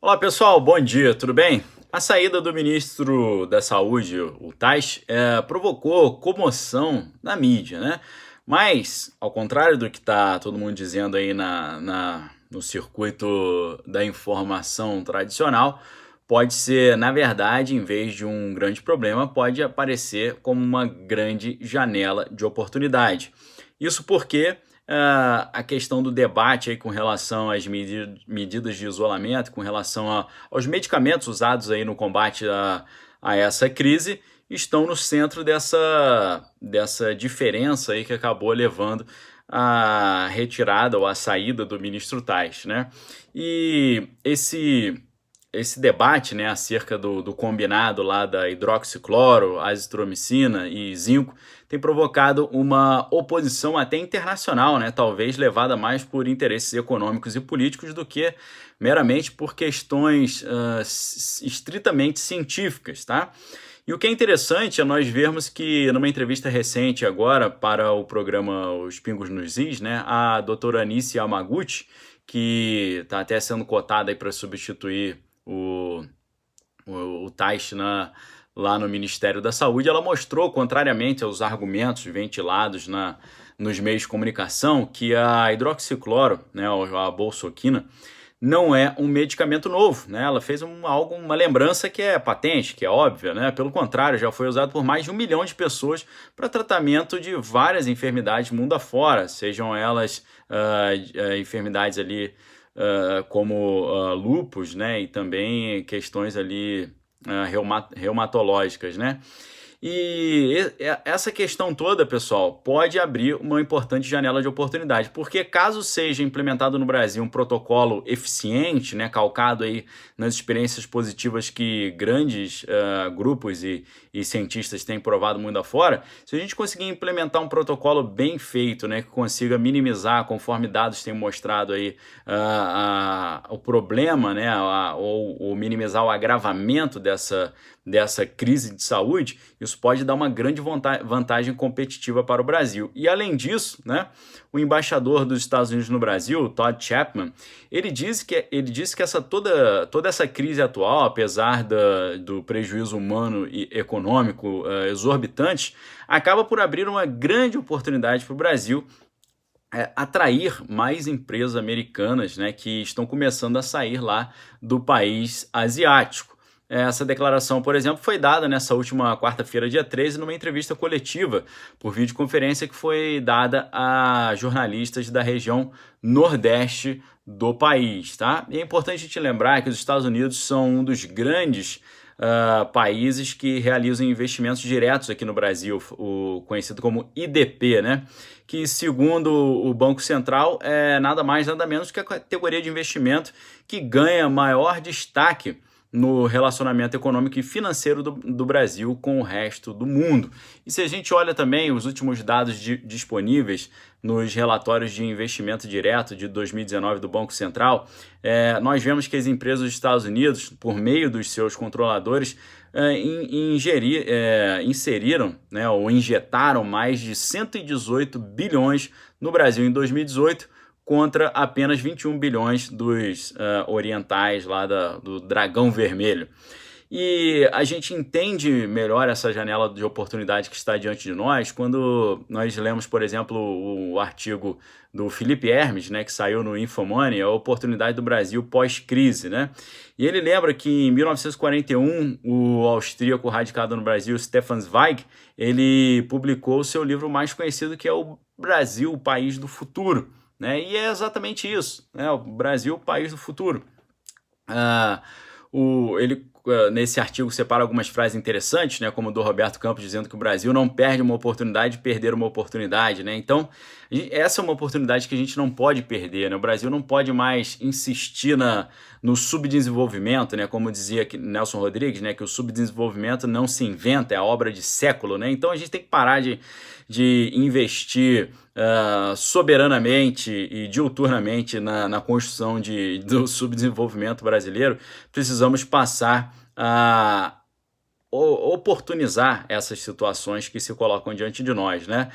Olá pessoal, bom dia, tudo bem? A saída do ministro da Saúde, o Tais, provocou comoção na mídia, né? Mas, ao contrário do que está todo mundo dizendo aí no circuito da informação tradicional, pode ser, na verdade, em vez de um grande problema, pode aparecer como uma grande janela de oportunidade. Isso porque a questão do debate aí com relação às medidas de isolamento, com relação aos medicamentos usados aí no combate a essa crise, estão no centro dessa diferença aí que acabou levando à retirada ou à saída do ministro Tais, né? E esse debate, né, acerca do combinado lá da hidroxicloro, azitromicina e zinco tem provocado uma oposição até internacional, né, talvez levada mais por interesses econômicos e políticos do que meramente por questões estritamente científicas, tá? E o que é interessante é nós vermos que numa entrevista recente agora para o programa Os Pingos nos Is, né, a doutora Anice Yamaguchi, que está até sendo cotada para substituir o Taish lá no Ministério da Saúde, ela mostrou, contrariamente aos argumentos ventilados nos meios de comunicação, que a hidroxicloro, né, a bolsoquina, não é um medicamento novo, né? Ela fez uma lembrança que é patente, que é óbvia, né? Pelo contrário, já foi usado por mais de 1 milhão de pessoas para tratamento de várias enfermidades mundo afora, sejam elas enfermidades ali como lúpus, né? E também questões ali reumatológicas, né? E essa questão toda, pessoal, pode abrir uma importante janela de oportunidade, porque caso seja implementado no Brasil um protocolo eficiente, né, calcado aí nas experiências positivas que grandes grupos e cientistas têm provado mundo afora, se a gente conseguir implementar um protocolo bem feito, né, que consiga minimizar, conforme dados têm mostrado aí, o problema, né, ou minimizar o agravamento dessa crise de saúde, isso pode dar uma grande vantagem competitiva para o Brasil. E além disso, né, o embaixador dos Estados Unidos no Brasil, Todd Chapman, ele disse que toda essa crise atual, apesar do prejuízo humano e econômico exorbitante, acaba por abrir uma grande oportunidade para o Brasil atrair mais empresas americanas, né, que estão começando a sair lá do país asiático. Essa declaração, por exemplo, foi dada nessa última quarta-feira, dia 13, numa entrevista coletiva por videoconferência que foi dada a jornalistas da região nordeste do país, tá? E é importante a gente lembrar que os Estados Unidos são um dos grandes países que realizam investimentos diretos aqui no Brasil, o conhecido como IDP, né? Que, segundo o Banco Central, é nada mais, nada menos que a categoria de investimento que ganha maior destaque no relacionamento econômico e financeiro do Brasil com o resto do mundo. E se a gente olha também os últimos dados disponíveis nos relatórios de investimento direto de 2019 do Banco Central, nós vemos que as empresas dos Estados Unidos, por meio dos seus controladores, inseriram, né, ou injetaram mais de 118 bilhões no Brasil em 2018, contra apenas 21 bilhões dos orientais lá do Dragão Vermelho. E a gente entende melhor essa janela de oportunidade que está diante de nós quando nós lemos, por exemplo, o artigo do Felipe Hermes, né, que saiu no Infomoney, a oportunidade do Brasil pós-crise, né? E ele lembra que em 1941, o austríaco radicado no Brasil, Stefan Zweig, ele publicou o seu livro mais conhecido, que é o Brasil, o País do Futuro, né? E é exatamente isso, né? O Brasil, o país do futuro. Ele nesse artigo separa algumas frases interessantes, né, como o do Roberto Campos dizendo que o Brasil não perde uma oportunidade de perder uma oportunidade, né? Então, essa é uma oportunidade que a gente não pode perder, né? O Brasil não pode mais insistir no subdesenvolvimento, né? Como dizia Nelson Rodrigues, né, que o subdesenvolvimento não se inventa, é a obra de século, né? Então a gente tem que parar de investir soberanamente e diuturnamente na construção do subdesenvolvimento brasileiro. Precisamos passar a oportunizar essas situações que se colocam diante de nós, né?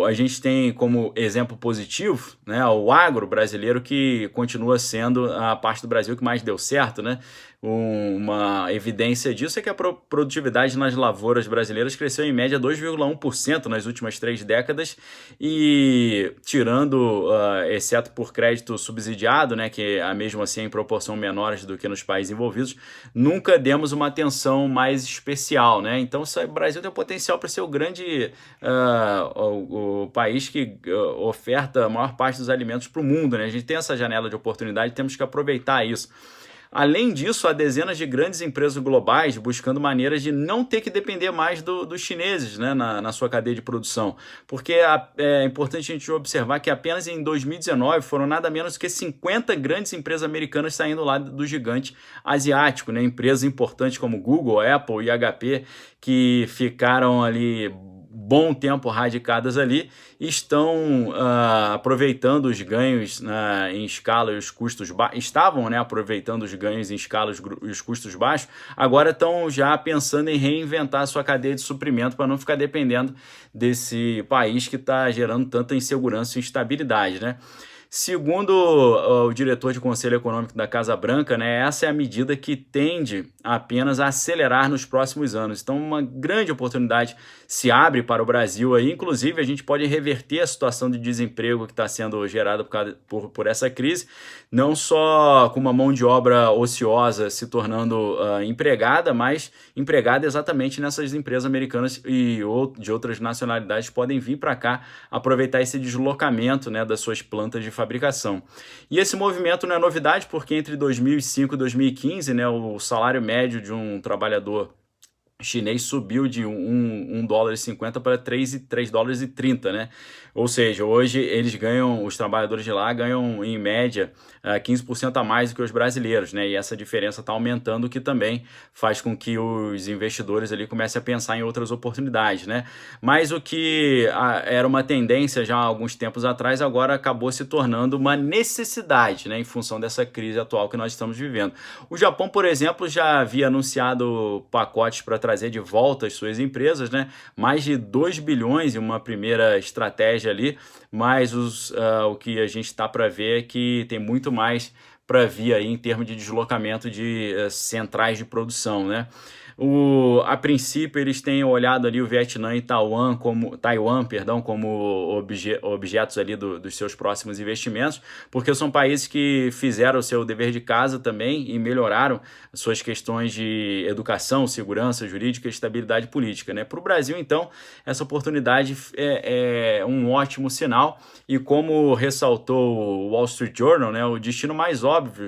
A gente tem como exemplo positivo, né, o agro brasileiro, que continua sendo a parte do Brasil que mais deu certo, né? Uma evidência disso é que a produtividade nas lavouras brasileiras cresceu em média 2,1% nas últimas 3 décadas e, tirando, exceto por crédito subsidiado, né, que mesmo assim é em proporção menores do que nos países envolvidos, nunca demos uma atenção mais especial, né? Então o Brasil tem o potencial para ser o grande o país que oferta a maior parte dos alimentos para o mundo, né? A gente tem essa janela de oportunidade, temos que aproveitar isso. Além disso, há dezenas de grandes empresas globais buscando maneiras de não ter que depender mais dos chineses, né, na sua cadeia de produção. Porque é importante a gente observar que apenas em 2019 foram nada menos que 50 grandes empresas americanas saindo lá do gigante asiático, né? Empresas importantes como Google, Apple e HP, que ficaram ali bom tempo radicadas ali, estão aproveitando os ganhos em escala e os custos estavam, né, aproveitando os ganhos em escala e os custos baixos, agora estão já pensando em reinventar a sua cadeia de suprimento para não ficar dependendo desse país que está gerando tanta insegurança e instabilidade, né? Segundo o diretor de Conselho Econômico da Casa Branca, né, essa é a medida que tende apenas a acelerar nos próximos anos. Então, uma grande oportunidade se abre para o Brasil aí. Inclusive, a gente pode reverter a situação de desemprego que está sendo gerada por essa crise, não só com uma mão de obra ociosa se tornando empregada, mas empregada exatamente nessas empresas americanas e de outras nacionalidades podem vir para cá aproveitar esse deslocamento, né, das suas plantas de fabricação. E esse movimento não é novidade, porque entre 2005 e 2015, né, o salário médio de um trabalhador chinês subiu de $1,50 para $3,30, né? Ou seja, hoje os trabalhadores de lá ganham em média 15% a mais do que os brasileiros, né? E essa diferença está aumentando, o que também faz com que os investidores ali comecem a pensar em outras oportunidades, né? Mas o que era uma tendência já há alguns tempos atrás, agora acabou se tornando uma necessidade, né? Em função dessa crise atual que nós estamos vivendo. O Japão, por exemplo, já havia anunciado pacotes para trazer de volta as suas empresas, né? Mais de 2 bilhões em uma primeira estratégia ali, mas o que a gente está para ver é que tem muito mais para vir aí em termos de deslocamento de centrais de produção, né? A princípio, eles têm olhado ali o Vietnã e Taiwan como objetos ali dos seus próximos investimentos, porque são países que fizeram o seu dever de casa também e melhoraram suas questões de educação, segurança jurídica e estabilidade política, né? Para o Brasil, então, essa oportunidade é um ótimo sinal e, como ressaltou o Wall Street Journal, né, o destino mais óbvio,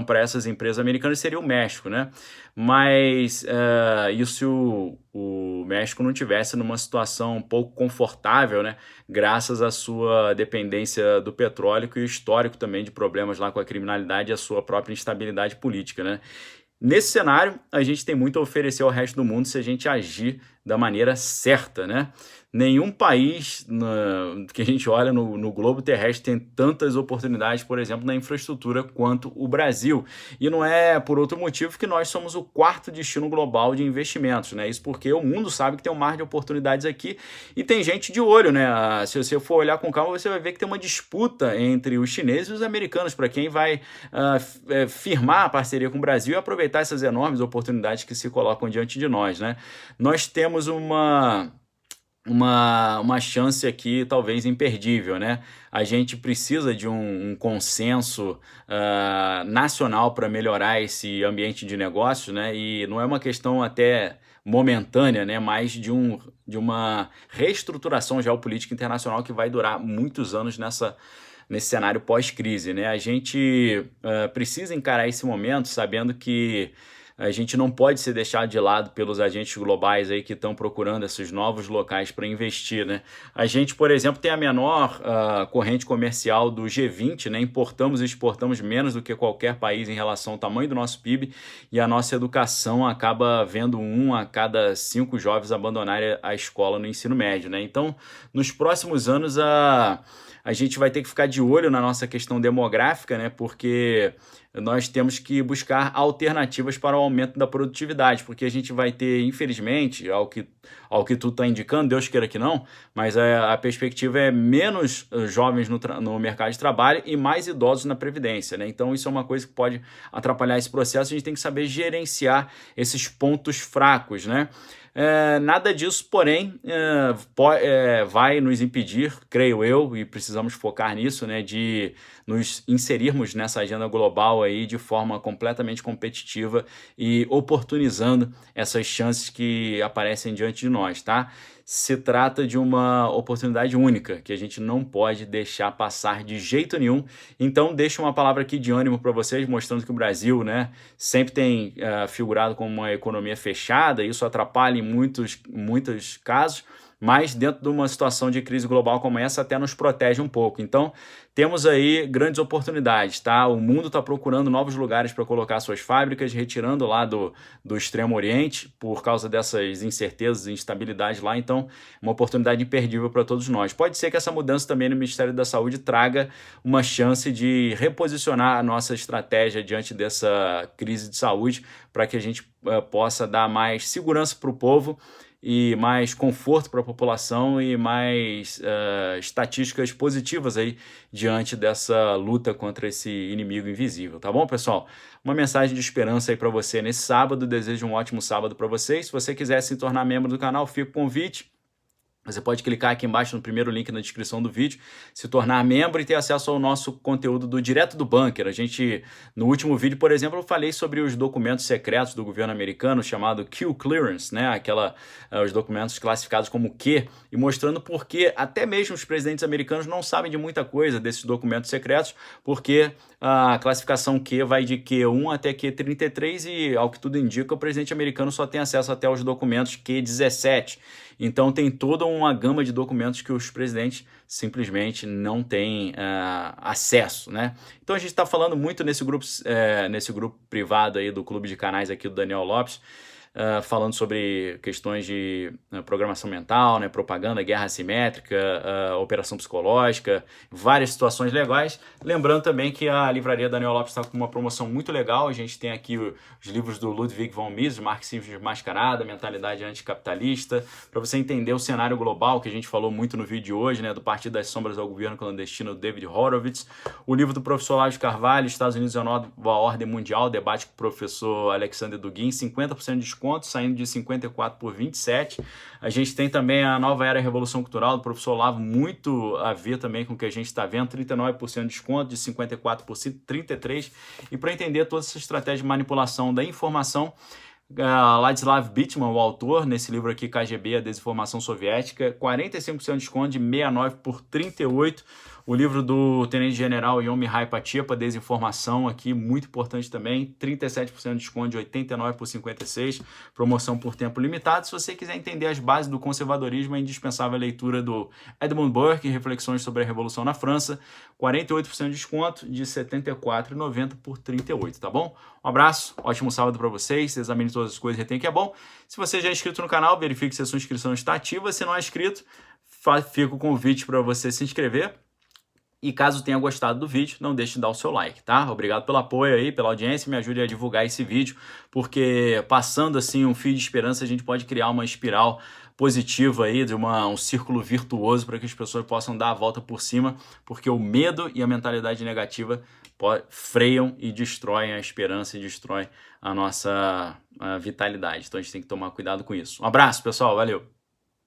para essas empresas americanas seria o México, né? Mas isso se o México não tivesse numa situação um pouco confortável, né? Graças à sua dependência do petróleo e o histórico também de problemas lá com a criminalidade e a sua própria instabilidade política, né? Nesse cenário, a gente tem muito a oferecer ao resto do mundo se a gente agir da maneira certa, né? Nenhum país que a gente olha no globo terrestre tem tantas oportunidades, por exemplo, na infraestrutura quanto o Brasil. E não é por outro motivo que nós somos o 4º destino global de investimentos, né? Isso porque o mundo sabe que tem um mar de oportunidades aqui e tem gente de olho, né? Se você for olhar com calma, você vai ver que tem uma disputa entre os chineses e os americanos para quem vai firmar a parceria com o Brasil e aproveitar essas enormes oportunidades que se colocam diante de nós, né? Nós temos uma chance aqui talvez imperdível, né? A gente precisa de um consenso nacional para melhorar esse ambiente de negócios, né? E não é uma questão até momentânea, né? Mas de uma reestruturação geopolítica internacional que vai durar muitos anos nesse cenário pós-crise, né? A gente precisa encarar esse momento sabendo que a gente não pode ser deixado de lado pelos agentes globais aí que estão procurando esses novos locais para investir, né? A gente, por exemplo, tem a menor corrente comercial do G20, né? Importamos e exportamos menos do que qualquer país em relação ao tamanho do nosso PIB e a nossa educação acaba vendo 1 a cada 5 jovens abandonarem a escola no ensino médio, né? Então, nos próximos anos, a gente vai ter que ficar de olho na nossa questão demográfica, né? Porque nós temos que buscar alternativas para o aumento da produtividade, porque a gente vai ter, infelizmente, ao que tu está indicando, Deus queira que não, mas a perspectiva é menos jovens no mercado de trabalho e mais idosos na Previdência, né? Então isso é uma coisa que pode atrapalhar esse processo, a gente tem que saber gerenciar esses pontos fracos, né? Nada disso, porém, vai nos impedir, creio eu, e precisamos focar nisso, né, de nos inserirmos nessa agenda global aí de forma completamente competitiva e oportunizando essas chances que aparecem diante de nós, tá? Se trata de uma oportunidade única que a gente não pode deixar passar de jeito nenhum. Então, deixo uma palavra aqui de ânimo para vocês, mostrando que o Brasil, né, sempre tem figurado como uma economia fechada. Isso atrapalha em muitos casos, mas dentro de uma situação de crise global como essa até nos protege um pouco. Então, temos aí grandes oportunidades, tá? O mundo está procurando novos lugares para colocar suas fábricas, retirando lá do Extremo Oriente por causa dessas incertezas e instabilidades lá. Então, uma oportunidade imperdível para todos nós. Pode ser que essa mudança também no Ministério da Saúde traga uma chance de reposicionar a nossa estratégia diante dessa crise de saúde para que a gente possa dar mais segurança para o povo e mais conforto para a população e mais estatísticas positivas aí diante dessa luta contra esse inimigo invisível, tá bom, pessoal? Uma mensagem de esperança aí para você nesse sábado, desejo um ótimo sábado para vocês. Se você quiser se tornar membro do canal, fica o convite. Você pode clicar aqui embaixo no primeiro link na descrição do vídeo, se tornar membro e ter acesso ao nosso conteúdo direto do bunker. A gente, no último vídeo, por exemplo, eu falei sobre os documentos secretos do governo americano, chamado Q Clearance, né? Os documentos classificados como Q, e mostrando por que até mesmo os presidentes americanos não sabem de muita coisa desses documentos secretos, porque a classificação Q vai de Q1 até Q33 e, ao que tudo indica, o presidente americano só tem acesso até os documentos Q17. Então tem toda uma gama de documentos que os presidentes simplesmente não têm acesso, né? Então a gente está falando muito nesse grupo privado aí do clube de canais aqui do Daniel Lopes, falando sobre questões de programação mental, né, propaganda, guerra assimétrica, operação psicológica, várias situações legais. Lembrando também que a livraria Daniel Lopes está com uma promoção muito legal. A gente tem aqui os livros do Ludwig von Mises, Marxismo Desmascarado, Mentalidade Anticapitalista, para você entender o cenário global que a gente falou muito no vídeo de hoje, né, do Partido das Sombras ao Governo Clandestino, David Horowitz. O livro do professor Olavo de Carvalho, Estados Unidos e a Nova Ordem Mundial, debate com o professor Alexander Dugin, 50% de desconto, saindo de 54 por 27. A gente tem também a Nova Era Revolução Cultural, do professor Olavo, muito a ver também com o que a gente está vendo, 39% de desconto, de 54 por 33. E para entender toda essa estratégia de manipulação da informação, Ladislav Bittman, o autor, nesse livro aqui, KGB, a Desinformação Soviética, 45% de desconto, de 69 por 38. O livro do tenente-general Yom Mihai Patipa, Desinformação, aqui, muito importante também, 37% de desconto, de 89 por 56, promoção por tempo limitado. Se você quiser entender as bases do conservadorismo, é indispensável a leitura do Edmund Burke, Reflexões sobre a Revolução na França, 48% de desconto, de 74,90 por 38, tá bom? Um abraço, ótimo sábado para vocês, examine todas as coisas e retém que é bom. Se você já é inscrito no canal, verifique se a sua inscrição está ativa. Se não é inscrito, fica o convite para você se inscrever. E caso tenha gostado do vídeo, não deixe de dar o seu like, tá? Obrigado pelo apoio aí, pela audiência, me ajude a divulgar esse vídeo, porque passando assim um fio de esperança, a gente pode criar uma espiral positiva aí, de um círculo virtuoso para que as pessoas possam dar a volta por cima, porque o medo e a mentalidade negativa freiam e destroem a esperança e destroem a nossa vitalidade. Então a gente tem que tomar cuidado com isso. Um abraço, pessoal, valeu!